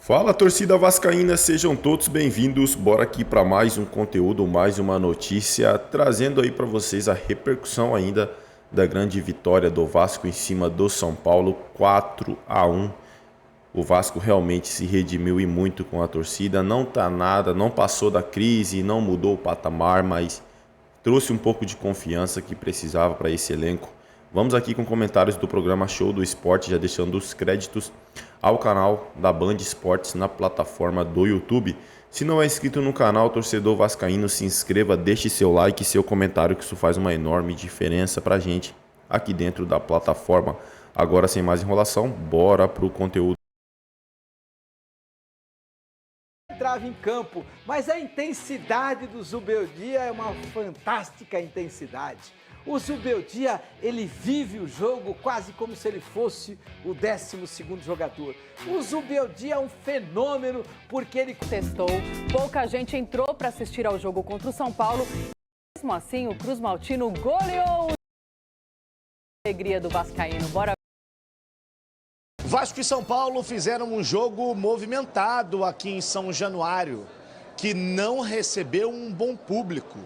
Fala, torcida vascaína, sejam todos bem-vindos. Bora aqui para mais um conteúdo, mais uma notícia, trazendo aí para vocês a repercussão ainda da grande vitória do Vasco em cima do São Paulo, 4-1. O Vasco realmente se redimiu e muito com a torcida, não tá nada, não passou da crise, não mudou o patamar, mas trouxe um pouco de confiança que precisava para esse elenco. Vamos aqui com comentários do programa Show do Esporte, já deixando os créditos ao canal da Band Esportes na plataforma do YouTube. Se não é inscrito no canal, torcedor vascaíno, se inscreva, deixe seu like e seu comentário, que isso faz uma enorme diferença pra gente aqui dentro da plataforma. Agora, sem mais enrolação, bora pro conteúdo. Entrava em campo, mas a intensidade do Zubeldia é uma fantástica intensidade. O Zubeldia, ele vive o jogo quase como se ele fosse o 12º jogador. O Zubeldia é um fenômeno porque ele testou. Pouca gente entrou para assistir ao jogo contra o São Paulo. Mesmo assim, o Cruz Maltino goleou. A alegria do vascaíno. Bora. Vasco e São Paulo fizeram um jogo movimentado aqui em São Januário, que não recebeu um bom público.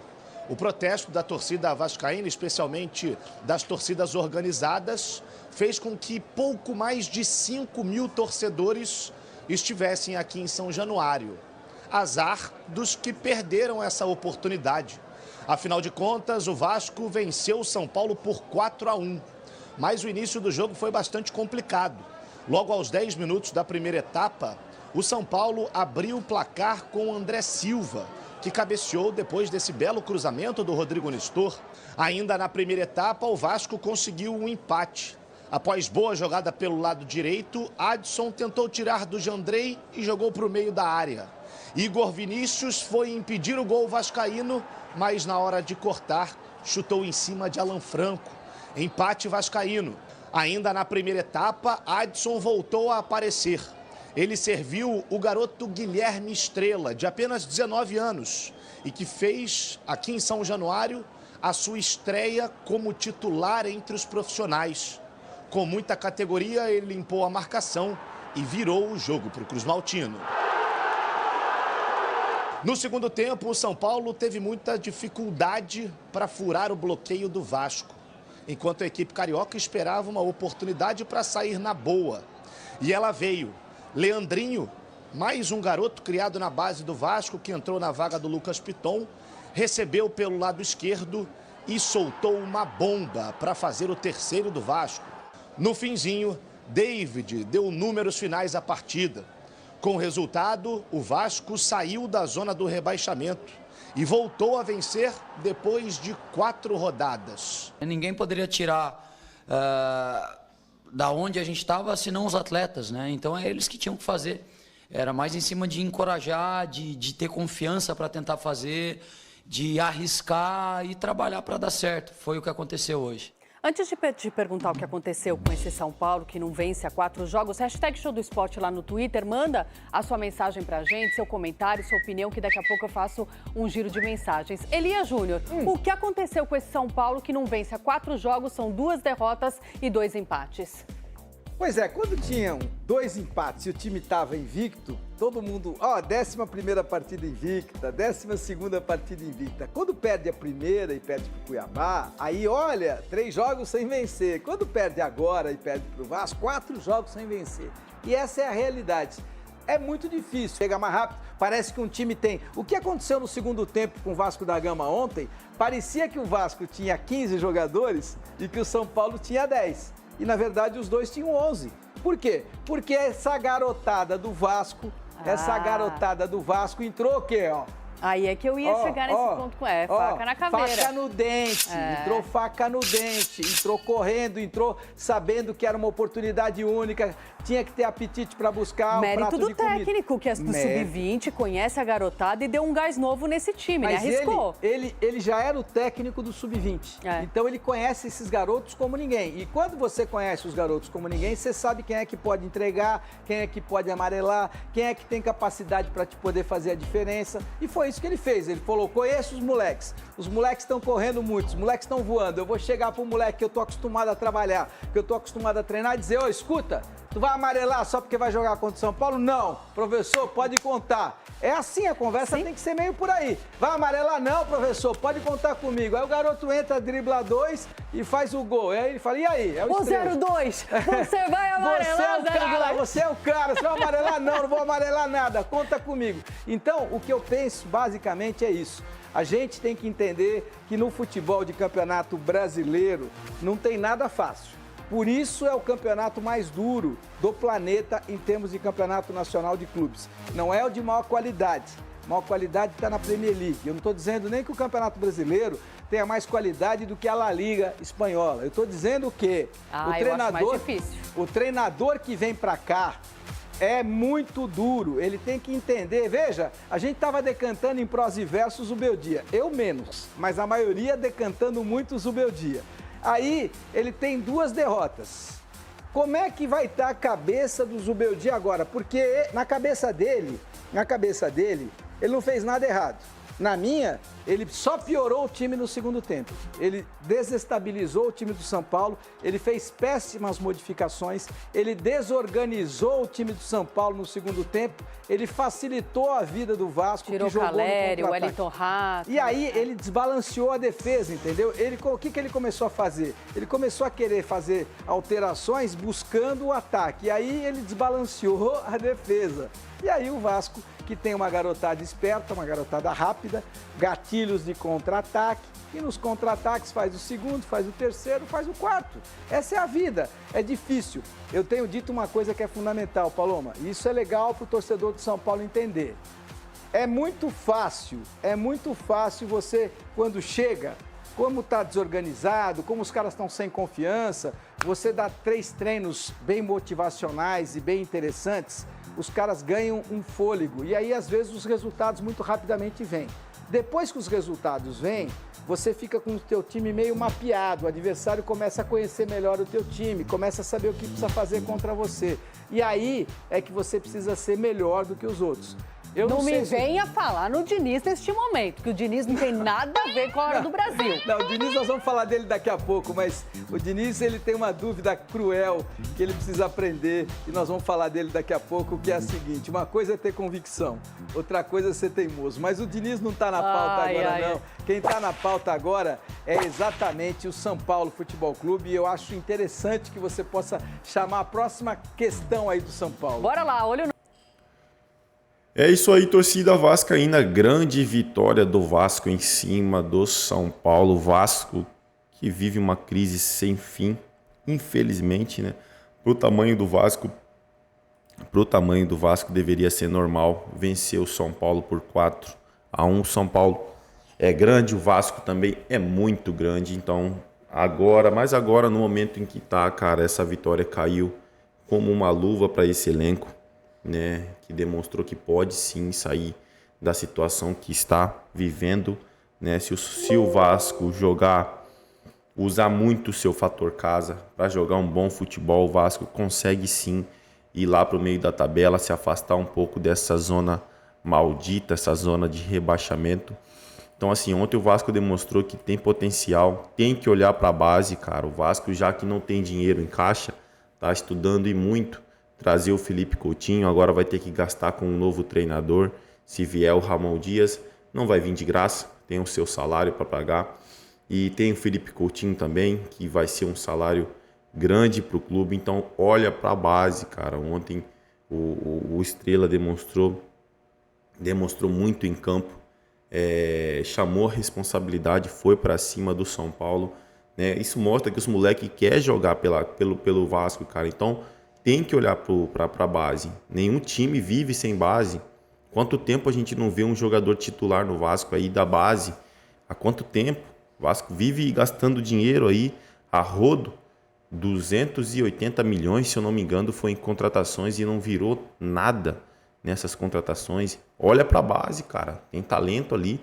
O protesto da torcida vascaína, especialmente das torcidas organizadas, fez com que pouco mais de 5.000 torcedores estivessem aqui em São Januário. Azar dos que perderam essa oportunidade. Afinal de contas, o Vasco venceu o São Paulo por 4-1. Mas o início do jogo foi bastante complicado. Logo aos 10 minutos da primeira etapa, o São Paulo abriu o placar com o André Silva, que cabeceou depois desse belo cruzamento do Rodrigo Nestor. Ainda na primeira etapa, o Vasco conseguiu um empate. Após boa jogada pelo lado direito, Adson tentou tirar do Jandrei e jogou para o meio da área. Igor Vinícius foi impedir o gol vascaíno, mas na hora de cortar, chutou em cima de Alan Franco. Empate vascaíno. Ainda na primeira etapa, Adson voltou a aparecer. Ele serviu o garoto Guilherme Estrela, de apenas 19 anos, e que fez, aqui em São Januário, a sua estreia como titular entre os profissionais. Com muita categoria, ele limpou a marcação e virou o jogo para o Cruz Maltino. No segundo tempo, o São Paulo teve muita dificuldade para furar o bloqueio do Vasco, enquanto a equipe carioca esperava uma oportunidade para sair na boa. E ela veio. Leandrinho, mais um garoto criado na base do Vasco, que entrou na vaga do Lucas Piton, recebeu pelo lado esquerdo e soltou uma bomba para fazer o terceiro do Vasco. No finzinho, David deu números finais à partida. Com o resultado, o Vasco saiu da zona do rebaixamento e voltou a vencer depois de 4 rodadas. Ninguém poderia tirar da onde a gente estava, senão os atletas, né? Então é eles que tinham que fazer. Era mais em cima de encorajar, de ter confiança para tentar fazer, de arriscar e trabalhar para dar certo. Foi o que aconteceu hoje. Antes de te perguntar o que aconteceu com esse São Paulo, que não vence há 4 jogos, hashtag Show do Esporte lá no Twitter, manda a sua mensagem pra gente, seu comentário, sua opinião, que daqui a pouco eu faço um giro de mensagens. Elia Júnior, o que aconteceu com esse São Paulo que não vence há 4 jogos, são 2 derrotas e 2 empates? Pois é, quando tinham 2 empates e o time estava invicto, todo mundo, 11ª partida invicta, 12ª partida invicta. Quando perde a primeira e perde pro Cuiabá, aí olha, 3 jogos sem vencer. Quando perde agora e perde pro Vasco, 4 jogos sem vencer. E essa é a realidade. É muito difícil chegar mais rápido, parece que um time tem. O que aconteceu no segundo tempo com o Vasco da Gama ontem, parecia que o Vasco tinha 15 jogadores e que o São Paulo tinha 10. E, na verdade, os dois tinham 11. Por quê? Porque essa garotada do Vasco, entrou o quê, ó? Aí é que eu ia chegar nesse ponto com faca na caveira. Faca no dente, entrou faca no dente, entrou correndo, entrou sabendo que era uma oportunidade única, tinha que ter apetite para buscar o prato de comida. Mérito do técnico, que é do Sub-20, conhece a garotada e deu um gás novo nesse time, né? Arriscou. Ele já era o técnico do Sub-20, então ele conhece esses garotos como ninguém. E quando você conhece os garotos como ninguém, você sabe quem é que pode entregar, quem é que pode amarelar, quem é que tem capacidade para te poder fazer a diferença. E foi isso que ele fez. Ele falou, conheço os moleques estão correndo muito, os moleques estão voando, eu vou chegar pro moleque que eu tô acostumado a trabalhar, que eu tô acostumado a treinar e dizer, escuta, Tu vai amarelar só porque vai jogar contra o São Paulo? Não. Professor, pode contar. É assim, a conversa tem que ser meio por aí. Vai amarelar? Não, professor, pode contar comigo. Aí o garoto entra, dribla 2 e faz o gol. Aí ele fala, e aí? É o 02, você vai amarelar, você é o cara, 02. você é o cara. Você vai amarelar? Não vou amarelar nada. Conta comigo. Então, o que eu penso basicamente é isso. A gente tem que entender que no futebol de campeonato brasileiro não tem nada fácil. Por isso é o campeonato mais duro do planeta em termos de campeonato nacional de clubes. Não é o de maior qualidade. Maior qualidade está na Premier League. Eu não estou dizendo nem que o campeonato brasileiro tenha mais qualidade do que a La Liga espanhola. Eu estou dizendo que o treinador que vem para cá é muito duro, ele tem que entender. Veja, a gente estava decantando em prós e versos o Beldia, eu menos, mas a maioria decantando muito o Zubeldia. Aí ele tem 2 derrotas. Como é que vai estar a cabeça do Zubeldia agora? Porque na cabeça dele, ele não fez nada errado. Na minha, ele só piorou o time no segundo tempo. Ele desestabilizou o time do São Paulo, ele fez péssimas modificações, ele desorganizou o time do São Paulo no segundo tempo, ele facilitou a vida do Vasco, tirou que jogou Caleri, no o contra-ataque. Wellington Rato. E aí ele desbalanceou a defesa, entendeu? O que ele começou a fazer? Ele começou a querer fazer alterações buscando o ataque. E aí ele desbalanceou a defesa. E aí o Vasco, que tem uma garotada esperta, uma garotada rápida, gatilhos de contra-ataque, e nos contra-ataques faz o segundo, faz o terceiro, faz o quarto. Essa é a vida, é difícil. Eu tenho dito uma coisa que é fundamental, Paloma, e isso é legal para o torcedor de São Paulo entender. É muito fácil você, quando chega, como está desorganizado, como os caras estão sem confiança, você dá 3 treinos bem motivacionais e bem interessantes, os caras ganham um fôlego e aí às vezes os resultados muito rapidamente vêm. Depois que os resultados vêm, você fica com o teu time meio mapeado, o adversário começa a conhecer melhor o teu time, começa a saber o que precisa fazer contra você. E aí é que você precisa ser melhor do que os outros. Não me venha falar no Diniz neste momento, que o Diniz não tem nada a ver com a hora do Brasil. Não, o Diniz nós vamos falar dele daqui a pouco, mas o Diniz ele tem uma dúvida cruel que ele precisa aprender e nós vamos falar dele daqui a pouco, que é a seguinte, uma coisa é ter convicção, outra coisa é ser teimoso, mas o Diniz não está na pauta agora não. Quem está na pauta agora é exatamente o São Paulo Futebol Clube e eu acho interessante que você possa chamar a próxima questão aí do São Paulo. Bora lá, olho no... É isso aí, torcida vascaína, grande vitória do Vasco em cima do São Paulo. Vasco que vive uma crise sem fim, infelizmente, né? Pro tamanho do Vasco deveria ser normal vencer o São Paulo por 4-1. O São Paulo é grande, o Vasco também é muito grande, então agora no momento em que tá, cara, essa vitória caiu como uma luva para esse elenco, né, que demonstrou que pode sim sair da situação que está vivendo, né? Se o Vasco usar muito o seu fator casa para jogar um bom futebol, o Vasco consegue sim ir lá para o meio da tabela, se afastar um pouco dessa zona maldita, essa zona de rebaixamento. Então assim, ontem o Vasco demonstrou que tem potencial, tem que olhar para a base, cara. O Vasco, já que não tem dinheiro em caixa, está estudando e muito trazer o Felipe Coutinho, agora vai ter que gastar com um novo treinador. Se vier o Ramon Dias, não vai vir de graça, tem o seu salário para pagar. E tem o Felipe Coutinho também, que vai ser um salário grande para o clube. Então olha para a base, cara. Ontem o Estrela demonstrou muito em campo, chamou a responsabilidade, foi para cima do São Paulo, né? Isso mostra que os moleques querem jogar pelo Vasco, cara. Então tem que olhar para a base. Nenhum time vive sem base. Quanto tempo a gente não vê um jogador titular no Vasco aí da base? Há quanto tempo? O Vasco vive gastando dinheiro aí a rodo. 280 milhões, se eu não me engano, foi em contratações e não virou nada nessas contratações. Olha para a base, cara. Tem talento ali.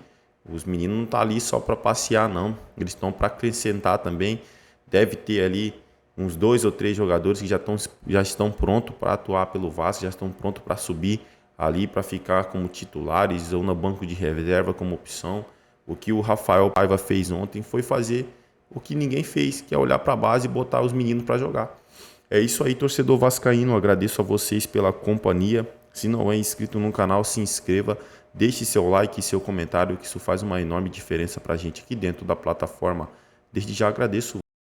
Os meninos não estão ali só para passear, não. Eles estão para acrescentar também. Deve ter ali uns 2 ou 3 jogadores que já estão prontos para atuar pelo Vasco, já estão prontos para subir ali, para ficar como titulares ou no banco de reserva como opção. O que o Rafael Paiva fez ontem foi fazer o que ninguém fez, que é olhar para a base e botar os meninos para jogar. É isso aí, torcedor vascaíno. Agradeço a vocês pela companhia. Se não é inscrito no canal, se inscreva. Deixe seu like e seu comentário, que isso faz uma enorme diferença para a gente aqui dentro da plataforma. Desde já agradeço.